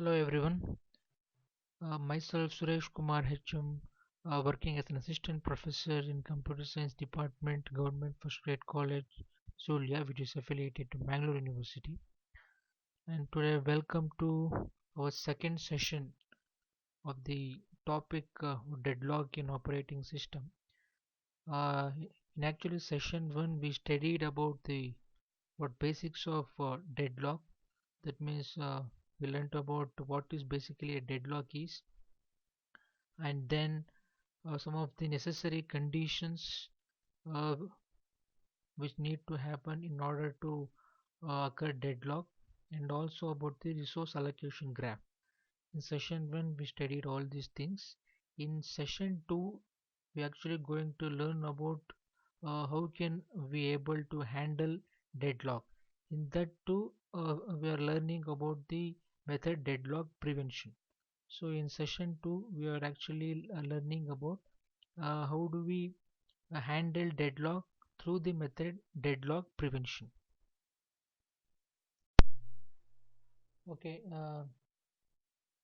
Hello everyone. Myself Suresh Kumar HM, working as an assistant professor in Computer Science Department, Government First Grade College, Zulia, which is affiliated to Mangalore University. And today, welcome to our second session of the topic deadlock in operating system. In actually session one, we studied about the what basics of deadlock. That means we learned about what is basically a deadlock is, and then some of the necessary conditions uh, which need to happen in order to occur deadlock, and also about the resource allocation graph. In session 1 we studied all these things. In session 2 we actually going to learn about how can we able to handle deadlock. In that too we are learning about the method deadlock prevention. So in session 2 we are actually learning about how do we handle deadlock through the method deadlock prevention. Okay,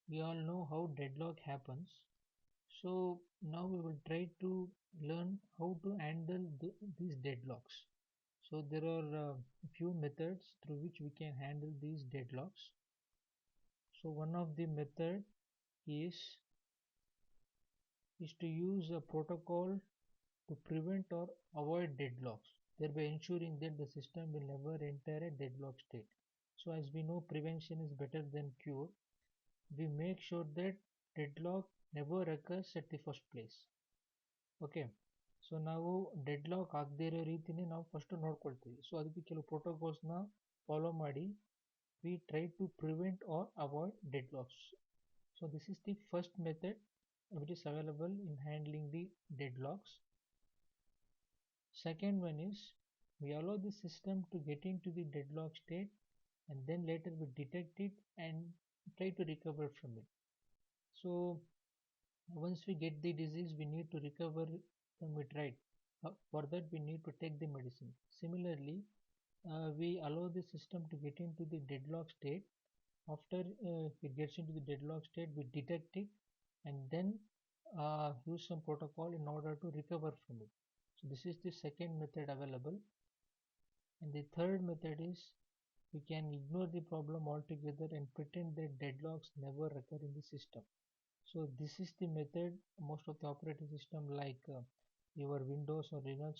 we all know how deadlock happens. So now we will try to learn how to handle these deadlocks. So there are a few methods through which we can handle these deadlocks. So one of the method is is to use a protocol to prevent or avoid deadlocks, thereby ensuring that the system will never enter a deadlock state. So as we know, prevention is better than cure. We make sure that deadlock never occurs at the first place. Okay, so ನಾವು deadlock ಆಗದೇ ಇರೋ ರೀತಿನೇ ನಾವು first ನೋಡ್ಕೊಳ್ತೀವಿ. So ಅದಕ್ಕೆ ಕೆಲವು ಪ್ರೋಟೋಕಾಲ್ಸ್ನ follow ಮಾಡಿ we try to prevent or avoid deadlocks. So this is the first method which is available in handling the deadlocks. Second one is we allow the system to get into the deadlock state, and then later we detect it and try to recover from it. So once we get the disease, we need to recover from it, right? For that, we need to take the medicine. Similarly, we allow the system to get into the deadlock state. After it gets into the deadlock state, we detect it and then use some protocol in order to recover from it. So this is the second method available. And the third method is we can ignore the problem altogether and pretend that deadlocks never occur in the system. So this is the method most of the operating system like your Windows or Linux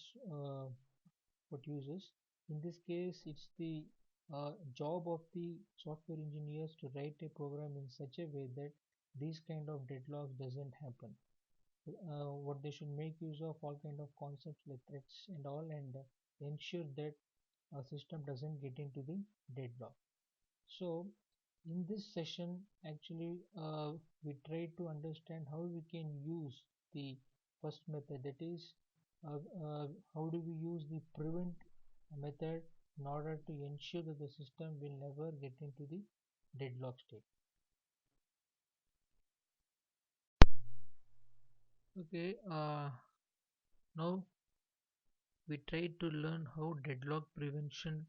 what uses. In this case, it's the job of the software engineers to write a program in such a way that these kind of deadlocks doesn't happen. What they should make use of all kind of concepts like threats and all, and ensure that a system doesn't get into the deadlock. So in this session, actually, we try to understand how we can use the first method, that is, how do we use the prevent method in order to ensure that the system will never get into the deadlock state. Okay, now we try to learn how deadlock prevention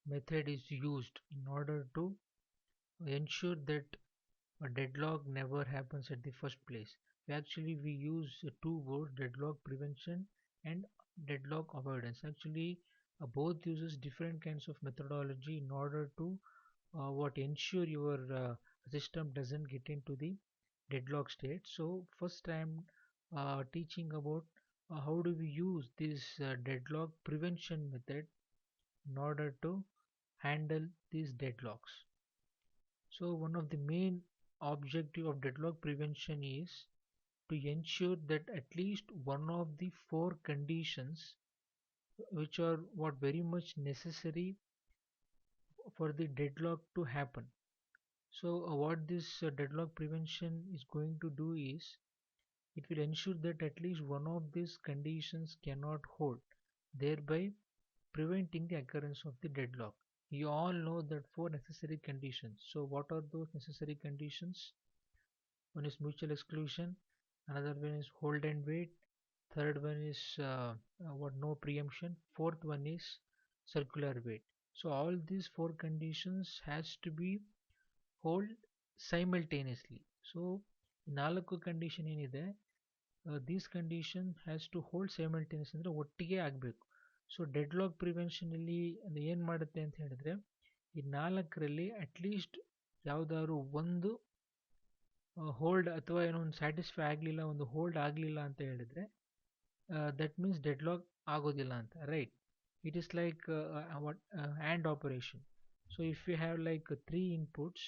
method is used in order to ensure that a deadlock never happens at the first place. We use two words, deadlock prevention and deadlock avoidance. Actually, both uses different kinds of methodology in order to what ensure your system doesn't get into the deadlock state. So first I'm teaching about how do we use this deadlock prevention method in order to handle these deadlocks. So one of the main objective of deadlock prevention is to ensure that at least one of the four conditions which are what very much necessary for the deadlock to happen. So what this deadlock prevention is going to do is it will ensure that at least one of these conditions cannot hold, thereby preventing the occurrence of the deadlock. You all know that four necessary conditions. So what are those necessary conditions? One is mutual exclusion, another one is hold and wait, third one is what no preemption, fourth one is circular wait. So all these four conditions has to be hold simultaneously. So ನಾಲ್ಕು condition ಏನಿದೆ, these condition has to hold simultaneous ಅಂದರೆ ಒಟ್ಟಿಗೆ ಆಗಬೇಕು. So deadlock prevention ಇಲ್ಲಿ ಏನು ಮಾಡುತ್ತೆ ಅಂತ ಹೇಳಿದ್ರೆ, ಈ ನಾಲ್ಕರಲ್ಲಿ ಅಟ್ಲೀಸ್ಟ್ ಯಾವುದಾದ್ರು ಒಂದು ಹೋಲ್ಡ್ ಅಥವಾ ಏನೋ ಒಂದು ಸ್ಯಾಟಿಸ್ಫೈ ಆಗಲಿಲ್ಲ, ಒಂದು ಹೋಲ್ಡ್ ಆಗಲಿಲ್ಲ ಅಂತ ಹೇಳಿದ್ರೆ ದಟ್ ಮೀನ್ಸ್ ಡೆಡ್ಲಾಕ್ ಆಗೋದಿಲ್ಲ ಅಂತ, right? It is like what AND operation. So if you have like three inputs,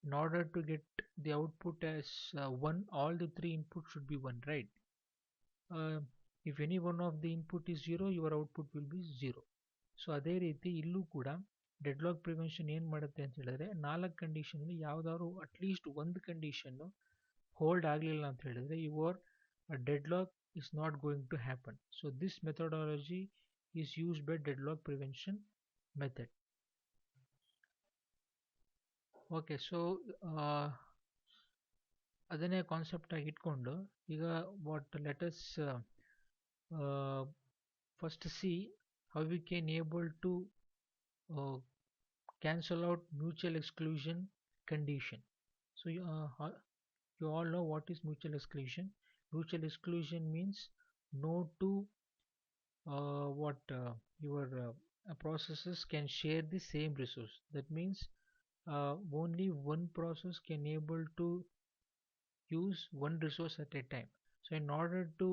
in order to get the output as one, all the three inputs should be one, right? If any one of the input is zero, your output will be zero. So ಅದೇ ರೀತಿ ಇಲ್ಲೂ ಕೂಡ deadlock prevention ಏನು ಮಾಡುತ್ತೆ ಅಂತ ಹೇಳಿದ್ರೆ, ನಾಲ್ಕು condition ಯಾವ್ದಾದ್ರು ಅಟ್ಲೀಸ್ಟ್ ಒಂದು ಕಂಡೀಷನ್ನು ಹೋಲ್ಡ್ ಆಗಲಿಲ್ಲ ಅಂತ ಹೇಳಿದ್ರೆ your deadlock is not going to happen. So this methodology is used by deadlock prevention method. Okay, so ಅದನ್ನೇ ಕಾನ್ಸೆಪ್ಟ್ ಆಗಿ ಇಟ್ಕೊಂಡು ಈಗ let us first see how we can able to cancel out mutual exclusion condition. So you all know what is mutual exclusion. Mutual exclusion means no two your processes can share the same resource. That means only one process can able to use one resource at a time. So in order to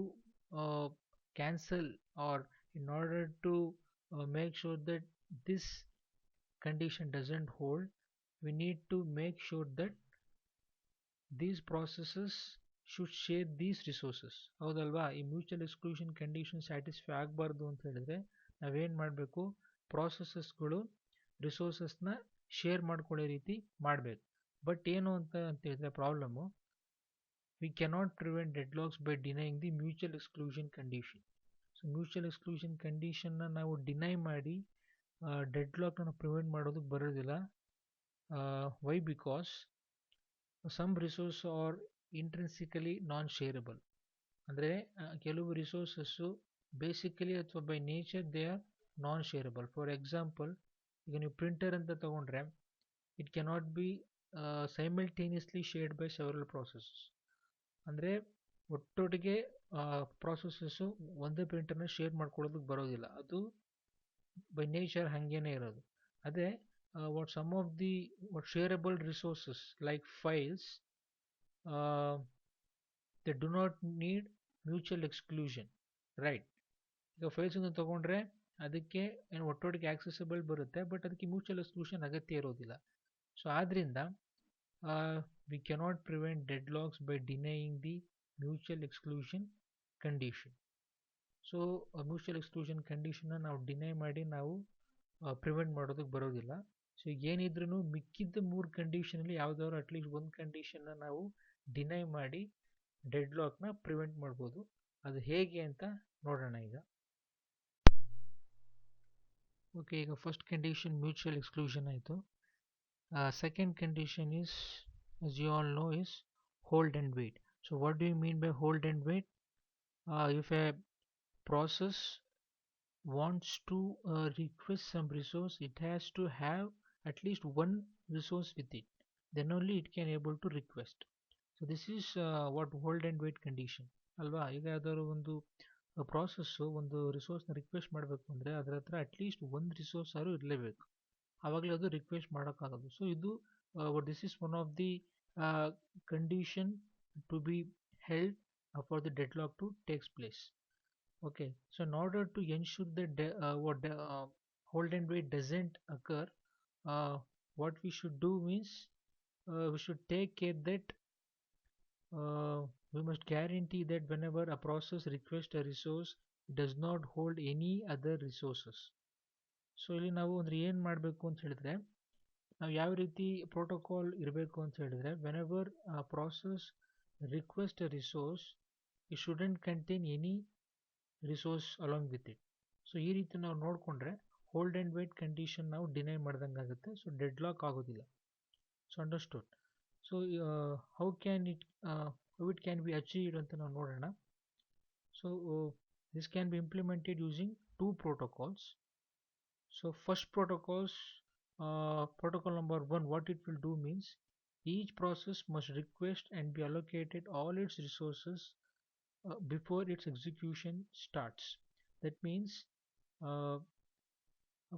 cancel, or in order to make sure that this condition doesn't hold, we need to make sure that these processes should share these resources. ಹೌದಲ್ವಾ? ಈ mutual exclusion condition satisfy ಆಗಬಾರ್ದು ಅಂತ ಹೇಳಿದ್ರೆ ನಾವೇನು ಮಾಡಬೇಕು, ಪ್ರಾಸೆಸಸ್ಗಳು ರಿಸೋರ್ಸಸ್ನ share ಮಾಡ್ಕೊಳ್ಳೋ ರೀತಿ ಮಾಡಬೇಕು. ಬಟ್ ಏನು ಅಂತ ಹೇಳಿದ್ರೆ problem, we cannot prevent deadlocks by denying the mutual exclusion condition. So mutual exclusion ಕಂಡೀಷನ್ನ ನಾವು ಡಿನೈ ಮಾಡಿ ಡೆಡ್ಲಾಕ್ನ ಪ್ರಿವೆಂಟ್ ಮಾಡೋದಕ್ಕೆ ಬರೋದಿಲ್ಲ. Why? Because some resource are intrinsically non-shareable. ಅಂದರೆ ಕೆಲವು ರಿಸೋರ್ಸಸ್ಸು ಬೇಸಿಕಲಿ ಅಥವಾ by nature they are non shareable. For example, ಈಗ ನೀವು ಪ್ರಿಂಟರ್ ಅಂತ ತಗೊಂಡ್ರೆ it cannot be simultaneously shared by several processes. ಅಂದರೆ ಒಟ್ಟೊಟ್ಟಿಗೆ ಪ್ರಾಸೆಸಸ್ಸು ಒಂದೇ ಪ್ರಿಂಟರ್ನ ಶೇರ್ ಮಾಡ್ಕೊಳ್ಳೋದಕ್ಕೆ ಬರೋದಿಲ್ಲ, ಅದು ಬೈ ನೇಚರ್ ಹಾಗೇನೆ ಇರೋದು. ಅದೇ some of the shareable resources like files, they do not need mutual exclusion, right? ಈಗ ಫೈಲ್ಸ್ ಅನ್ನು ತಗೊಂಡ್ರೆ ಅದಕ್ಕೆ ಏನು ಒಟ್ಟೊಟ್ಟಿಗೆ ಆಕ್ಸೆಸಿಬಲ್ ಬರುತ್ತೆ, ಬಟ್ ಅದಕ್ಕೆ ಮ್ಯೂಚುವಲ್ ಎಕ್ಸ್ಕ್ಲೂಷನ್ ಅಗತ್ಯ ಇರೋದಿಲ್ಲ. ಸೊ ಆದ್ರಿಂದ we cannot prevent deadlocks by denying the mutual exclusion condition. So mutual exclusion ಕಂಡೀಷನ್ನ ನಾವು ಡಿನೈ ಮಾಡಿ ನಾವು ಪ್ರಿವೆಂಟ್ ಮಾಡೋದಕ್ಕೆ ಬರೋದಿಲ್ಲ. ಸೊ ಏನಿದ್ರೂ ಮಿಕ್ಕಿದ್ದ ಮೂರು ಕಂಡೀಷನಲ್ಲಿ ಯಾವುದಾದ್ರು ಅಟ್ಲೀಸ್ಟ್ ಒಂದು ಕಂಡೀಷನ್ನ ನಾವು ಡಿನೈ ಮಾಡಿ ಡೆಡ್ಲಾಕ್ನ ಪ್ರಿವೆಂಟ್ ಮಾಡ್ಬೋದು. ಅದು ಹೇಗೆ ಅಂತ ನೋಡೋಣ ಈಗ. ಓಕೆ, ಈಗ ಫಸ್ಟ್ ಕಂಡೀಷನ್ ಮ್ಯೂಚುವಲ್ ಎಕ್ಸ್ಕ್ಲೂಷನ್ ಆಯಿತು. Second condition is, as you all know, is hold and wait. So what do you mean by hold and wait? If a process wants to request some resource, it has to have at least one resource with it, then only it can able to request. So this is what hold and wait condition ಅಲ್ವಾ? ಈಗ ಯಾವ್ದಾದ್ರು ಒಂದು process ಒಂದು ರಿಸೋರ್ಸ್ನ request ಮಾಡಬೇಕು ಅಂದರೆ ಅದರ ಹತ್ರ at least ಒಂದು ರಿಸೋರ್ಸ್ ಆದರೂ ಇರಲೇಬೇಕು, ಆವಾಗಲೇ ಅದು ರಿಕ್ವೆಸ್ಟ್ ಮಾಡೋಕ್ಕಾಗೋದು. ಸೊ ಇದು this is one of the condition to be held for the deadlock to takes place. Okay, so in order to ensure that hold and wait doesn't occur, what we should do means we should take care that we must guarantee that whenever a process requests a resource, it does not hold any other resources. So ಇಲ್ಲಿ ನಾವು ಅಂದ್ರೆ ಏನು ಮಾಡಬೇಕು ಅಂತ ಹೇಳಿದ್ರೆ, ನಾವು ಯಾವ ರೀತಿ ಪ್ರೋಟೋಕಾಲ್ ಇರಬೇಕು ಅಂತ ಹೇಳಿದ್ರೆ, whenever process request a resource, it shouldn't contain any resource along with it. So ಈ ರೀತಿ ನಾವು ನೋಡಿಕೊಂಡ್ರೆ ಹೋಲ್ಡ್ ಆ್ಯಂಡ್ ವೇಟ್ ಕಂಡೀಷನ್ ನಾವು ಡಿನೈ ಮಾಡ್ದಂಗೆ ಆಗುತ್ತೆ. ಸೊ ಡೆಡ್ಲಾಕ್ ಆಗೋದಿಲ್ಲ. So understood. So how it can be achieved ಅಂತ ನಾವು ನೋಡೋಣ. So this can be implemented using two protocols. So first protocol number one, what it will do means Each process must request and be allocated all its resources before its execution starts. That means uh,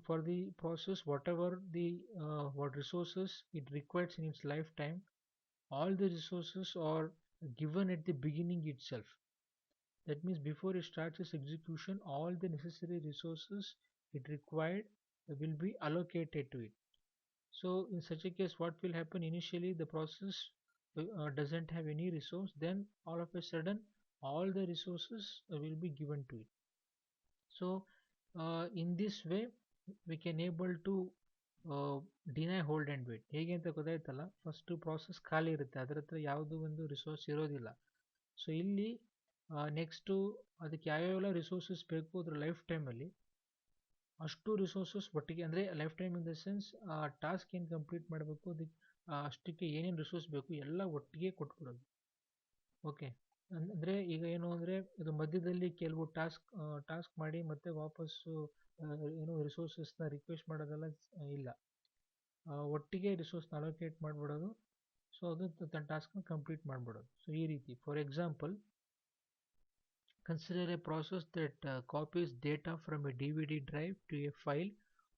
for the process, whatever the what resources it requires in its lifetime, all the resources are given at the beginning itself. That means before it starts its execution, all the necessary resources it required will be allocated to it. So in such a case, what will happen initially, the process doesn't have any resource, then all of a sudden all the resources will be given to it. So in this way we can able to uh, deny hold and wait. ಹೇಗೆ ಅಂತ ಗೊತ್ತಾಯ್ತಲ್ಲ, first process ಖಾಲಿ ಇರುತ್ತೆ, ಅದರ ಹತ್ರ ಯಾವುದು ಒಂದು resource ಇರೋದಿಲ್ಲ. ಸೊ ಇಲ್ಲಿ ನೆಕ್ಸ್ಟು ಅದಕ್ಕೆ ಯಾವ್ಯಾವೆಲ್ಲ ರಿಸೋರ್ಸಸ್ ಬೇಕು ಅದ್ರ ಲೈಫ್ ಟೈಮಲ್ಲಿ ಅಷ್ಟು ರಿಸೋರ್ಸಸ್ ಒಟ್ಟಿಗೆ, ಅಂದರೆ life time in the sense ಆ ಟಾಸ್ಕ್ ಏನು ಕಂಪ್ಲೀಟ್ ಮಾಡಬೇಕು ಅದಕ್ಕೆ ಅಷ್ಟಕ್ಕೆ ಏನೇನು ರಿಸೋರ್ಸ್ ಬೇಕು ಎಲ್ಲ ಒಟ್ಟಿಗೆ ಕೊಟ್ಬಿಡೋದು. ಓಕೆ, ಅಂದರೆ ಈಗ ಏನು ಅಂದರೆ ಇದು ಮಧ್ಯದಲ್ಲಿ ಕೆಲವು ಟಾಸ್ಕ್ ಮಾಡಿ ಮತ್ತೆ ವಾಪಸ್ಸು ಏನು ರಿಸೋರ್ಸಸ್ನ ರಿಕ್ವೆಸ್ಟ್ ಮಾಡೋದೆಲ್ಲ ಇಲ್ಲ, ಒಟ್ಟಿಗೆ ರಿಸೋರ್ಸ್ನ ಅಲೋಕೇಟ್ ಮಾಡಿಬಿಡೋದು. ಸೊ ಅದು ತನ್ನ ಟಾಸ್ಕ್ನ ಕಂಪ್ಲೀಟ್ ಮಾಡಿಬಿಡೋದು. ಸೊ ಈ ರೀತಿ for example, consider a process that copies data from a DVD drive to a file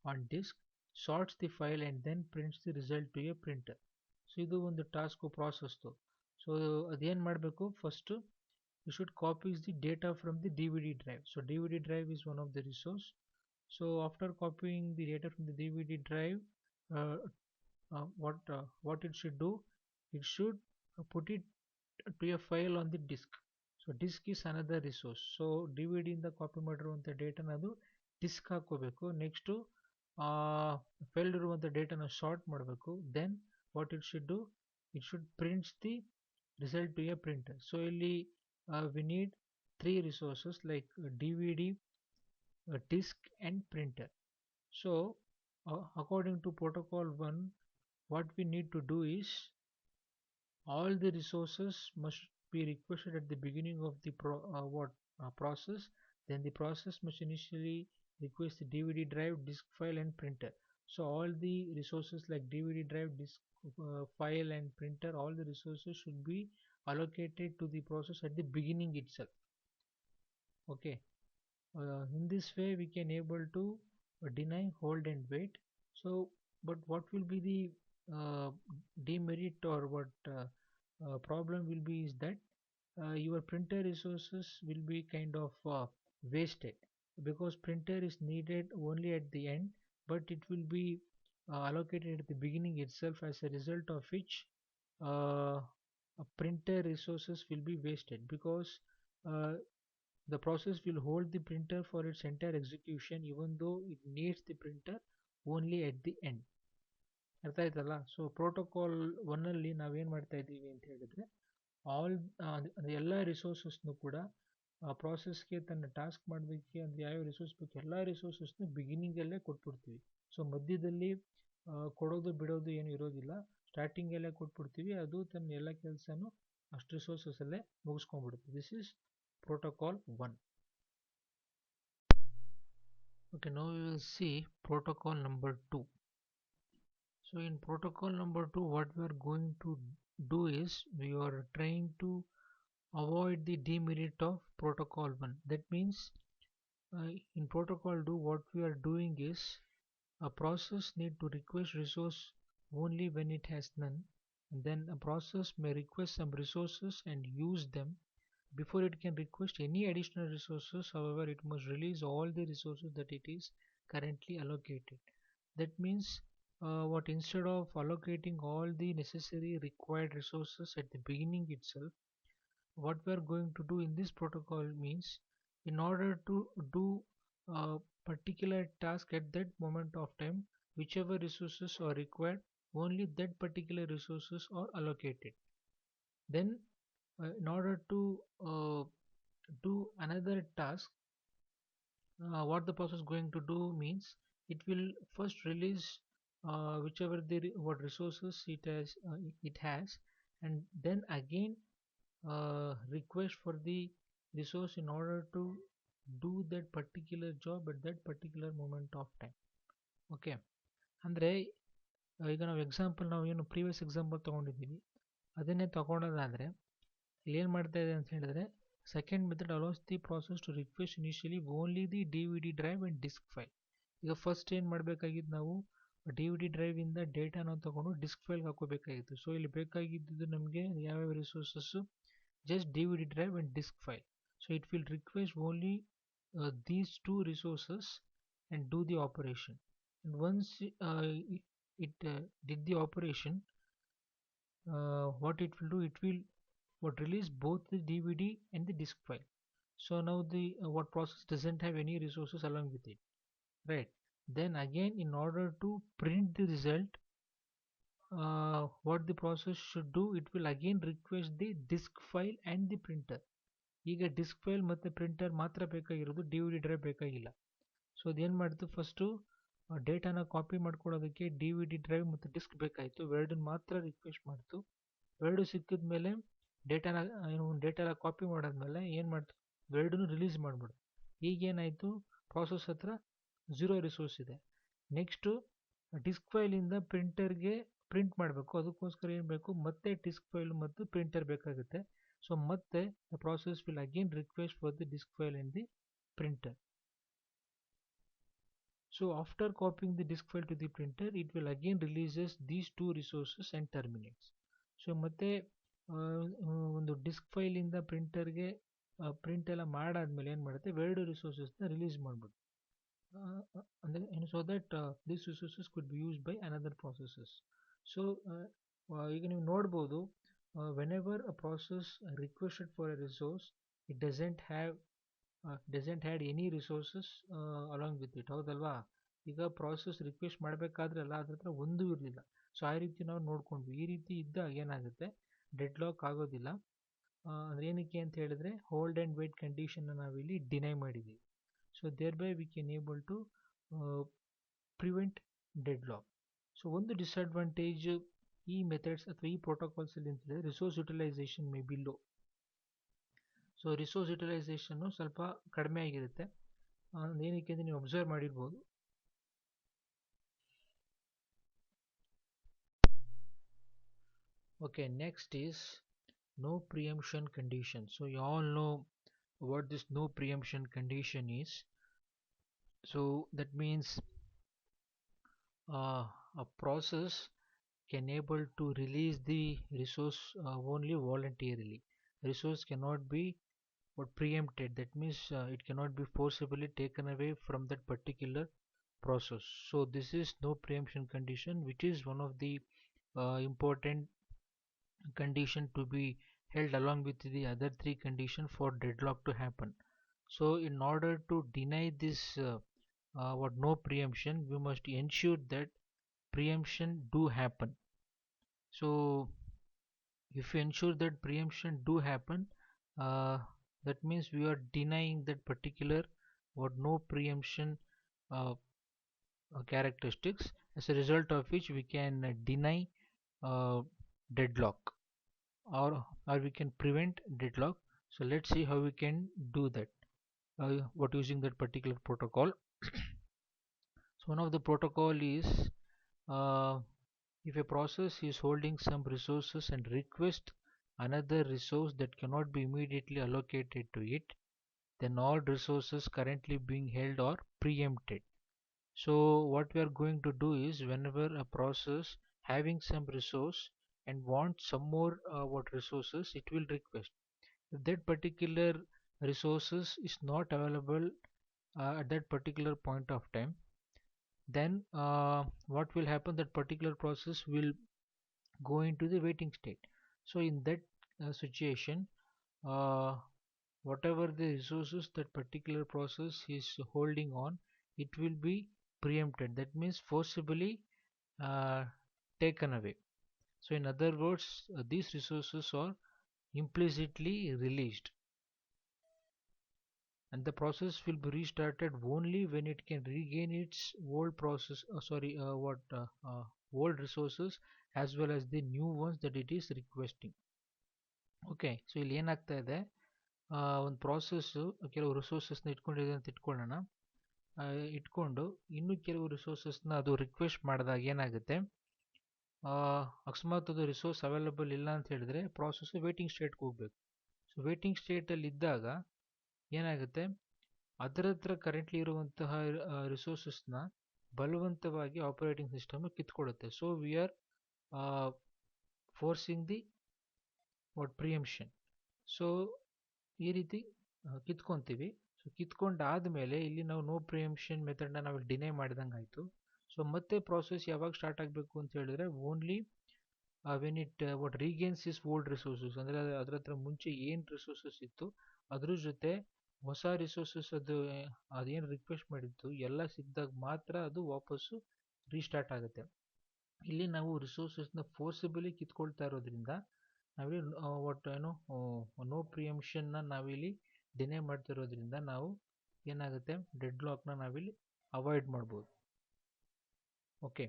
on disk, sorts the file and then prints the result to a printer. So ಇದು ಒಂದು task ಪ್ರಾಸೆಸ್ದು. So ಅದೇನು ಮಾಡಬೇಕು, first you should copy the data from the DVD drive. So DVD drive is one of the resource. So after copying the data from the DVD drive, uh, what it should do, it should put it to a file on the disk. So disk is another resource. So DVD ಇಂದ copy ಮಾಡಿರುವಂಥ ಡೇಟಾನ ಅದು disk ಹಾಕೋಬೇಕು. Next file ಇರುವಂಥ ಡೇಟಾನ short ಮಾಡಬೇಕು. Then what it should do, it should prints the result to a printer. So ಇಲ್ಲಿ we need three resources like DVD, disk and printer. So according to protocol 1, what we need to do is all the resources must be requested at the beginning of the process. Then the process must initially request the DVD drive, disk file and printer. So all the resources like DVD drive, disk file and printer, all the resources should be allocated to the process at the beginning itself. Okay, in this way we can able to deny, hold and wait. So but what will be the demerit, or what problem will be is that your printer resources will be kind of wasted, because printer is needed only at the end, but it will be allocated at the beginning itself, as a result of which printer resources will be wasted, because uh, the process will hold the printer for its entire execution even though it needs the printer only at the end. ಅರ್ಥ ಆಯ್ತಲ್ಲ? So protocol ಒನ್ನಲ್ಲಿ ನಾವೇನು ಮಾಡ್ತಾ ಇದ್ದೀವಿ ಅಂತ ಹೇಳಿದ್ರೆ, all ಎಲ್ಲ ರಿಸೋರ್ಸಸ್ನು ಕೂಡ ಪ್ರಾಸೆಸ್ಗೆ ತನ್ನ ಟಾಸ್ಕ್ ಮಾಡಲಿಕ್ಕೆ ಅಂದರೆ ಯಾವ್ಯಾವ ರಿಸೋರ್ಸ್ ಬೇಕು ಎಲ್ಲ ರಿಸೋರ್ಸಸ್ನು ಬಿಗಿನಿಂಗಲ್ಲೇ ಕೊಟ್ಬಿಡ್ತೀವಿ. ಸೊ ಮಧ್ಯದಲ್ಲಿ ಕೊಡೋದು ಬಿಡೋದು ಏನು ಇರೋದಿಲ್ಲ, ಸ್ಟಾರ್ಟಿಂಗಲ್ಲೇ ಕೊಟ್ಬಿಡ್ತೀವಿ, ಅದು ತನ್ನ ಎಲ್ಲ ಕೆಲಸನೂ ಅಷ್ಟು ರಿಸೋರ್ಸಸಲ್ಲೇ ಮುಗಿಸ್ಕೊಂಡ್ಬಿಡುತ್ತೆ. This is protocol 1. Okay, now we will see protocol number 2. So in protocol number 2, what we are going to do is we are trying to avoid the demerit of protocol 1. That means in protocol 2, what we are doing is a process need to request resource only when it has none, and then a process may request some resources and use them. Before it can request any additional resources, however, it must release all the resources that it is currently allocated. That means what instead of allocating all the necessary required resources at the beginning itself, what we are going to do in this protocol means, in order to do a particular task at that moment of time, whichever resources are required, only that particular resources are allocated. Then in order to do another task, what the process going to do means, it will first release whichever what resources it has, and then again request for the resource in order to do that particular job at that particular moment of time. Okay, ಅಂದ್ರೆ ಈಗ ನಾವು example ನಾವು ಏನು previous example ತೊಗೊಂಡಿದ್ದೀವಿ ಅದನ್ನೇ ತಗೊಳೋದಾದರೆ ಇಲ್ಲಿ ಏನು ಮಾಡ್ತಾ ಇದೆ ಅಂತ ಹೇಳಿದ್ರೆ second method allows the process to request initially only the D V D drive and disk file. ಈಗ ಫಸ್ಟ್ ಏನು ಮಾಡಬೇಕಾಗಿದ್ದು ನಾವು ಡಿ ವಿ ಡಿ ಡ್ರೈವಿಂದ ಡೇಟಾನ ತಗೊಂಡು ಡಿಸ್ಕ್ ಫೈಲ್ಗೆ ಹಾಕೋಬೇಕಾಗಿತ್ತು. ಸೊ ಇಲ್ಲಿ ಬೇಕಾಗಿದ್ದು ನಮಗೆ ಯಾವ್ಯಾವ resources just DVD drive and disk file. So it will request only these two resources and do the operation. And once it did the operation, what it will do, it will release both the DVD and the disk file. So now the what process doesn't have any resources along with it, right? Then again, in order to print the result, what the process should do, it will again request the disk file and the printer. ಈಗ disc file ಮತ್ತು printer ಮಾತ್ರ ಬೇಕಾಗಿರೋದು, D V D drive ಬೇಕಾಗಿಲ್ಲ. So ಅದೇನು ಮಾಡ್ತು, first ಡೇಟಾನ copy ಮಾಡ್ಕೊಳ್ಳೋದಕ್ಕೆ D V D drive ಮತ್ತು disc ಬೇಕಾಯಿತು, ಎರಡನ್ನ ಮಾತ್ರ ರಿಕ್ವೆಸ್ಟ್ ಮಾಡ್ತು. ಎರಡು ಸಿಕ್ಕಿದ ಮೇಲೆ ಡೇಟಾನ ಕಾಪಿ ಮಾಡಾದ್ಮೇಲೆ ಏನು ಮಾಡ್ತು, ಎರಡನ್ನೂ ರಿಲೀಸ್ ಮಾಡಿಬಿಡು. ಈಗೇನಾಯಿತು, ಪ್ರಾಸೆಸ್ ಹತ್ರ 0 ರಿಸೋರ್ಸ್ ಇದೆ. ನೆಕ್ಸ್ಟು ಡಿಸ್ಕ್ ಫೈಲಿಂದ ಪ್ರಿಂಟರ್ಗೆ ಪ್ರಿಂಟ್ ಮಾಡಬೇಕು, ಅದಕ್ಕೋಸ್ಕರ ಏನು ಬೇಕು, ಮತ್ತೆ ಡಿಸ್ಕ್ ಫೈಲ್ ಮತ್ತು ಪ್ರಿಂಟರ್ ಬೇಕಾಗುತ್ತೆ. So ಮತ್ತೆ the process will again request for the disk file and the printer. So after copying the disk file to the printer, it will again releases these two resources and terminates. So ಮತ್ತೆ ಒಂದು disc file ಇಂದ ಪ್ರಿಂಟರ್ಗೆ print ಎಲ್ಲ ಮಾಡಾದ್ಮೇಲೆ ಏನು ಮಾಡುತ್ತೆ, ಎರಡು ರಿಸೋರ್ಸಸ್ನ release ಮಾಡ್ಬೋದು. ಅಂದರೆ so that this resources could be used by another processes. So ಈಗ ನೀವು ನೋಡ್ಬೋದು, whenever a process requested for a resource, it doesn't had any resources along with it. ಹೌದಲ್ವಾ? ಈಗ ಪ್ರಾಸೆಸ್ ರಿಕ್ವೆಸ್ಟ್ ಮಾಡಬೇಕಾದ್ರಲ್ಲ ಅದ್ರ ಹತ್ರ ಒಂದೂ ಇರಲಿಲ್ಲ. ಸೊ ಆ ರೀತಿ ನಾವು ನೋಡ್ಕೊಂಡ್ವಿ. ಈ ರೀತಿ ಇದ್ದಾಗ ಏನಾಗುತ್ತೆ, ಡೆಡ್ ಲಾಕ್ ಆಗೋದಿಲ್ಲ. ಅಂದ್ರೆ ಏನಕ್ಕೆ ಅಂತ ಹೇಳಿದ್ರೆ ಹೋಲ್ಡ್ ಆ್ಯಂಡ್ ವೇಟ್ ಕಂಡೀಷನ್ನ ನಾವಿಲ್ಲಿ ಡಿನೈ ಮಾಡಿದ್ದೀವಿ. So thereby we can able to prevent dead lock. So ಒಂದು ಡಿಸ್ಅಡ್ವಾಂಟೇಜ್ ಈ ಮೆಥಡ್ಸ್ ಅಥವಾ ಈ ಪ್ರೋಟೋಕಾಲ್ಸ್ ಅಲ್ಲಿ ಅಂತ ಹೇಳಿದ್ರೆ resource utilization may be low. So resource utilization ಸ್ವಲ್ಪ ಕಡಿಮೆ ಆಗಿರುತ್ತೆ. ಏನಕ್ಕೆ ಅಂದರೆ ನೀವು ಅಬ್ಸರ್ವ್ ಮಾಡಿರ್ಬೋದು. Okay, next is no preemption condition. So you all know what this no preemption condition is. So that means a process can able to release the resource only voluntarily. Resource cannot be preempted. That means it cannot be forcibly taken away from that particular process. So this is no preemption condition, which is one of the important condition to be held along with the other three conditions for deadlock to happen. So in order to deny this no preemption, we must ensure that preemption do happen. So if you ensure that preemption do happen, that means we are denying that particular no preemption characteristics, as a result of which we can deny deadlock, or we can prevent deadlock. So let's see how we can do that using that particular protocol. So one of the protocol is if a process is holding some resources and request another resource that cannot be immediately allocated to it, then all resources currently being held are preempted. So what we are going to do is, whenever a process having some resource and wants some more resources, it will request. If that particular resources is not available at that particular point of time, then what will happen, that particular process will go into the waiting state. So in that situation, whatever the resources that particular process is holding on, it will be preempted. That means forcibly taken away. So in other words, these resources are implicitly released, and the process will be restarted only when it can regain its old old resources as well as the new ones that it is requesting. Okay, so ಇಲ್ಲಿ ಏನಾಗ್ತಾ ಇದೆ, ಒಂದು process ಕೆಲವು ರಿಸೋರ್ಸಸ್ನ ಇಟ್ಕೊಂಡಿದೆ ಅಂತ ಇಟ್ಕೊಳ್ಳೋಣ. ಇಟ್ಕೊಂಡು ಇನ್ನೂ ಕೆಲವು ರಿಸೋರ್ಸಸ್ನ ಅದು ರಿಕ್ವೆಸ್ಟ್ ಮಾಡಿದಾಗ ಏನಾಗುತ್ತೆ, ಅಕಸ್ಮಾತ್ ಅದು ರಿಸೋರ್ಸ್ ಅವೈಲಬಲ್ ಇಲ್ಲ ಅಂತ ಹೇಳಿದ್ರೆ ಪ್ರಾಸೆಸ್ ವೇಟಿಂಗ್ ಸ್ಟೇಟ್ಗೆ ಹೋಗ್ಬೇಕು. ಸೊ ವೇಟಿಂಗ್ ಸ್ಟೇಟಲ್ಲಿ ಇದ್ದಾಗ ಏನಾಗುತ್ತೆ, ಅದರ ಹತ್ರ ಕರೆಂಟ್ಲಿ ಇರುವಂತಹ ರಿಸೋರ್ಸಸ್ನ ಬಲವಂತವಾಗಿ ಆಪರೇಟಿಂಗ್ ಸಿಸ್ಟಮ್ ಕಿತ್ಕೊಳ್ಳುತ್ತೆ. So we are forcing the what preemption. So ಈ ರೀತಿ ಕಿತ್ಕೊಂತೀವಿ. ಸೊ ಕಿತ್ಕೊಂಡಾದ್ಮೇಲೆ ಇಲ್ಲಿ ನಾವು ನೋ ಪ್ರಿಯಂಪ್ಷನ್ ಮೆಥಡ್ನ ನಾವು ಡಿನೈ ಮಾಡಿದಂಗೆ ಆಯಿತು. ಸೊ ಮತ್ತೆ ಪ್ರಾಸೆಸ್ ಯಾವಾಗ ಸ್ಟಾರ್ಟ್ ಆಗಬೇಕು ಅಂತ ಹೇಳಿದ್ರೆ only when it what regains is old resources, ಅಂದರೆ ಅದ್ರ ಹತ್ರ ಮುಂಚೆ ಏನು ರಿಸೋರ್ಸಸ್ ಇತ್ತು ಅದ್ರ ಜೊತೆ ಹೊಸ ರಿಸೋರ್ಸಸ್ ಅದೇನು ರಿಕ್ವೆಸ್ಟ್ ಮಾಡಿತ್ತು ಎಲ್ಲ ಸಿಕ್ಕಿದಾಗ ಮಾತ್ರ ಅದು ವಾಪಸ್ಸು ರೀಸ್ಟಾರ್ಟ್ ಆಗುತ್ತೆ. ಇಲ್ಲಿ ನಾವು ರಿಸೋರ್ಸಸ್ನ ಫೋರ್ಸಿಬಲಿ ಕಿತ್ಕೊಳ್ತಾ ಇರೋದ್ರಿಂದ ನಾವಿಲ್ಲಿ ಒಟ್ಟು ಏನು ನೋ ಪ್ರಿಯಂಪ್ಷನ್ನ ನಾವಿಲ್ಲಿ ಡಿನೇ ಮಾಡ್ತಿರೋದ್ರಿಂದ ನಾವು ಏನಾಗುತ್ತೆ ಡೆಡ್ ಲಾಕ್ನ ನಾವಿಲ್ಲಿ ಅವಾಯ್ಡ್ ಮಾಡ್ಬೋದು. Okay.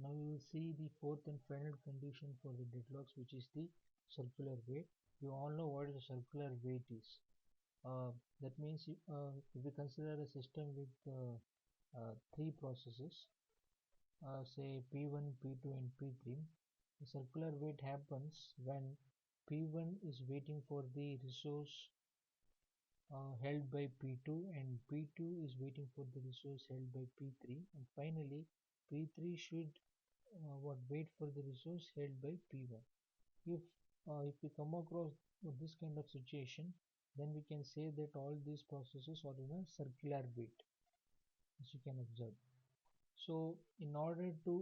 Now you will see the fourth and final condition for the deadlocks, which is the circular wait. You all know what is a circular wait is. That means if we consider a system with three processes, say P1, P2 and P3, the circular wait happens when P1 is waiting for the resource held by P2 and P2 is waiting for the resource held by P3, and finally P3 should wait for the resource held by P1. If we come across this kind of situation, then we can say that all these processes are in a circular wait, as you can observe. So in order to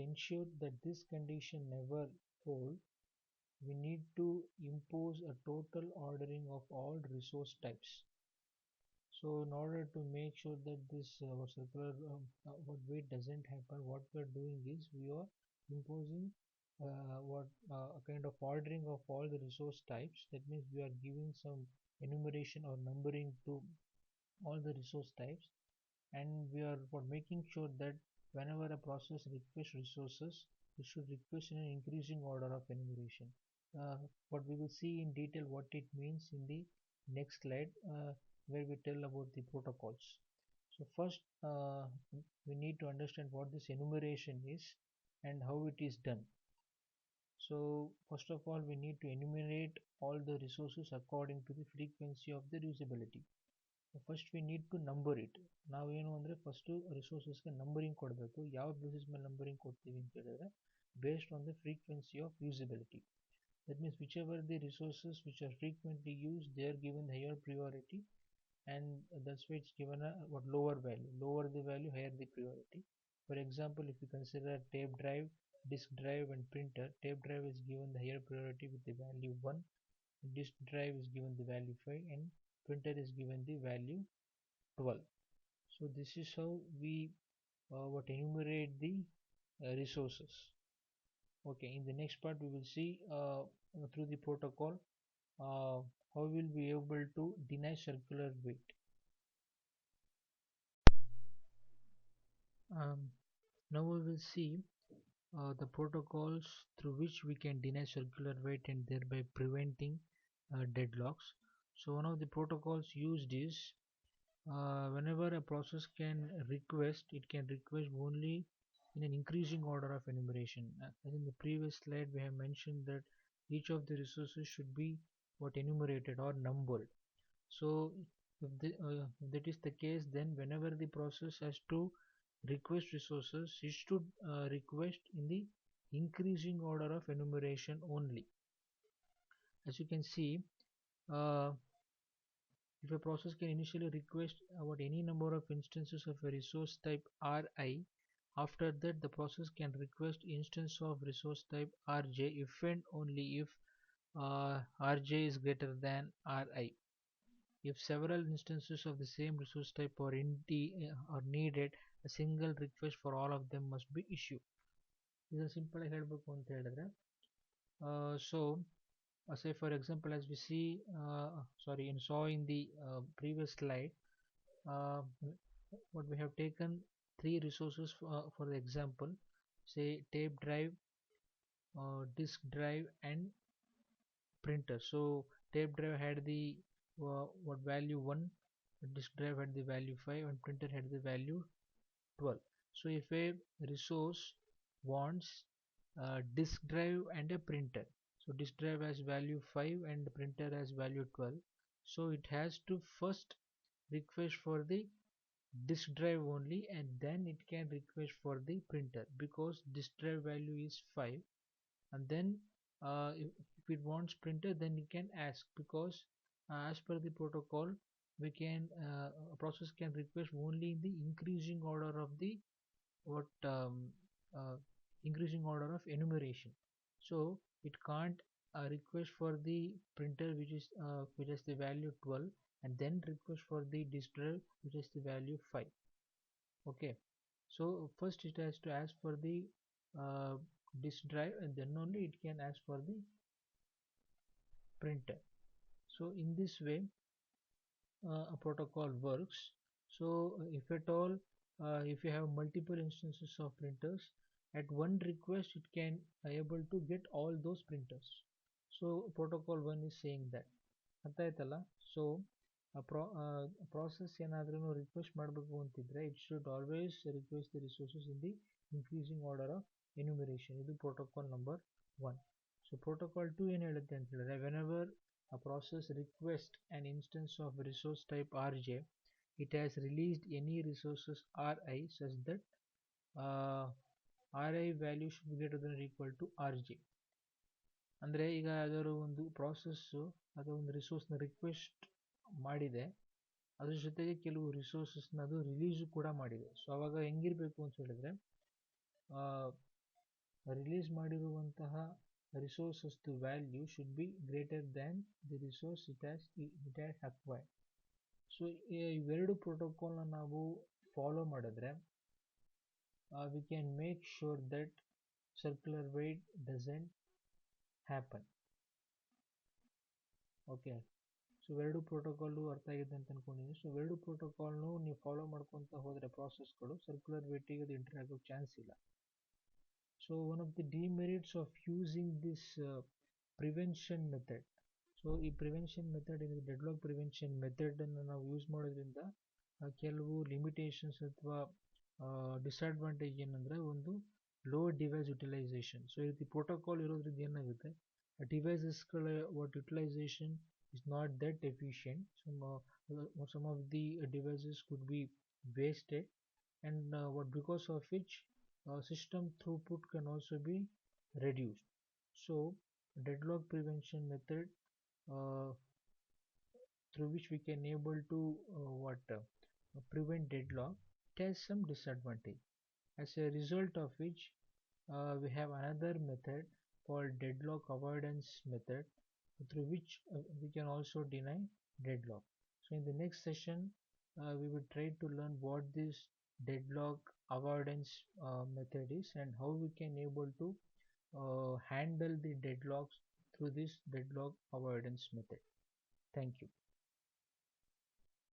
ensure that this condition never hold, we need to impose a total ordering of all resource types. So in order to make sure that this circular wait doesn't happen, what we are doing is we are imposing a kind of ordering of all the resource types. That means we are giving some enumeration or numbering to all the resource types, and we are for making sure that whenever a process requests resources, it should request in an increasing order of enumeration. But we will see in detail what it means in the next slide, where we tell about the protocols. So first we need to understand what this enumeration is and how it is done. So first of all, we need to enumerate all the resources according to the frequency of their usability. First we need to number it. ನಾವು ಏನು ಅಂದರೆ first ರಿಸೋರ್ಸಸ್ಗೆ numbering ಕೊಡಬೇಕು. ಯಾವ basis ಮೇಲೆ numbering ಕೊಡ್ತೀವಿ ಅಂತ ಹೇಳಿದ್ರೆ based on the frequency of usability. That means whichever the resources which are frequently used, they are given higher priority, and that's why it's given a lower value. Lower the value, higher the priority. For example, if you consider tape drive, disk drive and printer, tape drive is given the higher priority with the value 1, disk drive is given the value 5, and printer is given the value 12. So this is how we enumerate the resources. Okay, in the next part we will see through the protocol how we will be able to deny circular wait. Now we will see the protocols through which we can deny circular wait and thereby preventing deadlocks. So one of the protocols used is whenever a process can request, it can request only in an increasing order of enumeration. As in the previous slide we have mentioned that each of the resources should be enumerated or numbered. So if that is the case, then whenever the process has to request resources, it should request in the increasing order of enumeration only. As you can see, if a process can initially request about any number of instances of a resource type Ri, after that the process can request instance of resource type Rj if and only if Rj is greater than Ri. If several instances of the same resource type are needed, a single request for all of them must be issued. This is simple ಹೇಳಬೇಕು ಅಂತ ಹೇಳಿದ್ರೆ so say for example, as we see saw in the previous slide, what we have taken three resources for the example, say tape drive, disk drive and printer. So tape drive had the value 1, disk drive had the value 5 and printer had the value 12. So if a resource wants a disk drive and a printer, so disk drive has value 5 and the printer has value 12, so it has to first request for the disk drive only and then it can request for the printer, because disk drive value is 5. And then if it wants printer, then you can ask, because as per the protocol we can a process can request only in the increasing order of the what uh, increasing order of enumeration. So it can't request for the printer which has the value 12 and then request for the disk drive which has the value 5. Okay, so first it has to ask for the uh, disk drive and then only it can ask for the printer. So in this way a protocol works. So if at all if you have multiple instances of printers, at one request it can able to get all those printers. So protocol 1 is saying that ಅರ್ಥ ಆಯ್ತಲ್ಲ. So process ಏನಾದ್ರೂ request ಮಾಡಬೇಕು ಅಂತಿದ್ರೆ it should always request the resources in the increasing order of enumeration. ಇದು protocol number 1. So protocol 2 ಏನು ಹೇಳುತ್ತೆ ಅಂತ ಹೇಳಿದ್ರೆ, whenever a process requests an instance of resource type rj, it has released any resources ri such that uh, ri value should be greater than or equal to rj. ಅಂದರೆ ಈಗ ಯಾವ್ದಾದ್ರು ಒಂದು process ಅಥವಾ ಒಂದು ರಿಸೋರ್ಸ್ನ ರಿಕ್ವೆಸ್ಟ್ ಮಾಡಿದೆ, ಅದ್ರ ಜೊತೆಗೆ ಕೆಲವು ರಿಸೋರ್ಸಸ್ನ ಅದು ರಿಲೀಸು ಕೂಡ ಮಾಡಿದೆ. ಸೊ ಅವಾಗ ಹೆಂಗಿರಬೇಕು ಅಂತ ಹೇಳಿದ್ರೆ, ರಿಲೀಸ್ ಮಾಡಿರುವಂತಹ ರಿಸೋರ್ಸಸ್ದು value should be greater than the resource it has acquired. So ಇವೆರಡು ಪ್ರೋಟೋಕಾಲ್ನ ನಾವು ಫಾಲೋ ಮಾಡಿದ್ರೆ we can make sure that circular wait doesn't happen. Okay, so ಎರಡು ಪ್ರೋಟೋಕಾಲು ಅರ್ಥ ಆಗಿದೆ ಅಂತ ಅನ್ಕೊಂಡಿದ್ದೀನಿ. ಸೊ ಎರಡು ಪ್ರೋಟೋಕಾಲ್ನು ನೀವು ಫಾಲೋ ಮಾಡ್ಕೊತ ಹೋದರೆ ಪ್ರಾಸೆಸ್ಗಳು ಸರ್ಕ್ಯುಲರ್ ವೇಟಿಗೆ ಅದು ಎಂಟ್ರಿ ಆಗೋ ಚಾನ್ಸ್ ಇಲ್ಲ. So one of the demerits of using this prevention method, so ಈ ಪ್ರಿವೆನ್ಷನ್ ಮೆಥಡ್ ಏನಿದೆ, ಡೆಡ್ಲಾಕ್ ಪ್ರಿವೆನ್ಷನ್ ಮೆಥಡನ್ನು ನಾವು ಯೂಸ್ ಮಾಡೋದ್ರಿಂದ ಕೆಲವು ಲಿಮಿಟೇಷನ್ಸ್ ಅಥವಾ ಡಿಸ್ಅಡ್ವಾಂಟೇಜ್ ಏನಂದರೆ, ಒಂದು ಲೋ ಡಿವೈಸ್ ಯುಟಿಲೈಸೇಷನ್. ಸೊ ಈ ರೀತಿ ಪ್ರೋಟೋಕಾಲ್ ಇರೋದ್ರಿಂದ ಏನಾಗುತ್ತೆ, ಡಿವೈಸಸ್ಗಳ utilization is not that efficient. Some of the devices could be wasted, and because of which system throughput can also be reduced. So deadlock prevention method uh, through which we can able to prevent deadlock, it has some disadvantage. As a result of which we have another method called deadlock avoidance method, through which we can also deny deadlock. So in the next session we will try to learn what this deadlock avoidance method is and how we can able to handle the deadlocks through this deadlock avoidance method. Thank you.